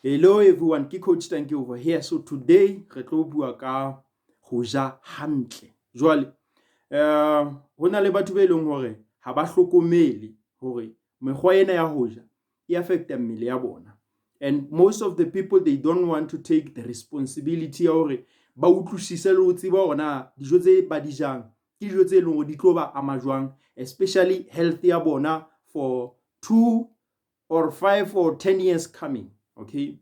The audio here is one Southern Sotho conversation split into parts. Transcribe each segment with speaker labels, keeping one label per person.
Speaker 1: Hello everyone, ke Coach Tanki over here. So today re tlo bua ka ho ja hantle. Jwale ho na le batho be leng hore ha ba hlokomele hore mekgwa ena ya ho ja e affecta mmele ya bona. And most of the people, they don't want to take the responsibility ya hore ba utlwisise le ho tseba hore na dijo tse ba di jang ke dijo tse leng hore di tlo ba ama jwang, especially health ya bona for 2 or 5 or 10 years coming. Okay,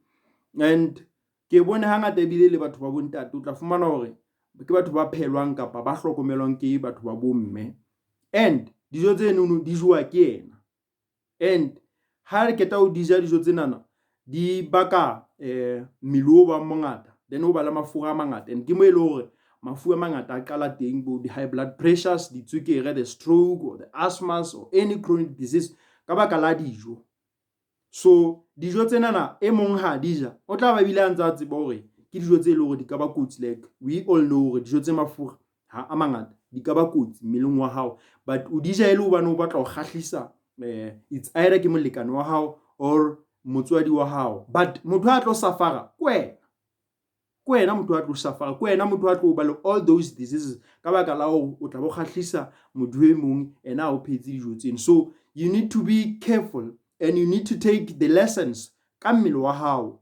Speaker 1: and ke bone hangata ebile le batho ba bontate o tla fumana hore ke batho ba phelwang kapa ba hlokomelwang ke batho ba bomme, and dijo tseno di jowa ke yena. And ha re keta ho di ja dijo tsenana di baka mmele o ba mongata, then o ba le mafura a mangata, and ke mo e le hore mafu a mangata a qala teng, bo di high blood pressures, di tswekere, the stroke or the asthmas or any chronic disease ka baka la dijo. So dijo tsenana e mong ha di ja o tla ba bile a ntse a tseba hore ke dijo tse leng hore di ka ba kotsi. Like we all know hore dijo tse mafura a mangata di ka ba kotsi mmeleng wa hao, but o di ja e le hobane o batla ho kgahlisa it's either ke molekane wa hao or motswadi wa hao, but motho a tlo suffer ke wena motho a tlo suffer, ke wena motho a tlo ba le all those diseases ka baka la hore o tla bo kgahlisa motho e mong ena ha o phetse dijo tseno. So you need to be careful and you need to take the lessons ka mmele wa hao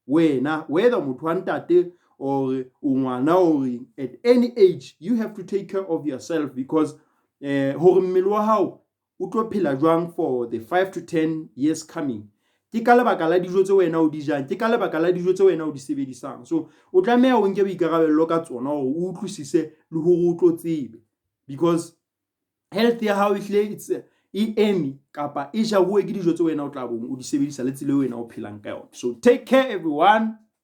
Speaker 1: wena, whether motho wa ntate or o ngwana, or at any age you have to take care of yourself, because hore mmele wa hao o tlo phela jwang for the 5 to 10 years coming ke ka lebaka la dijo tse wena o di jang, ke ka lebaka la dijo tse wena o di sebedisang. So o tlameha o nke boikarabello ka tsona hore o utlwisise le hore o tlo tsebe, because health ya hao ehlile e eme kapa e jahuwe ke dijo tse wena o tla bong o di sebedisa le tsela wena o phelang ka yona. So take care everyone.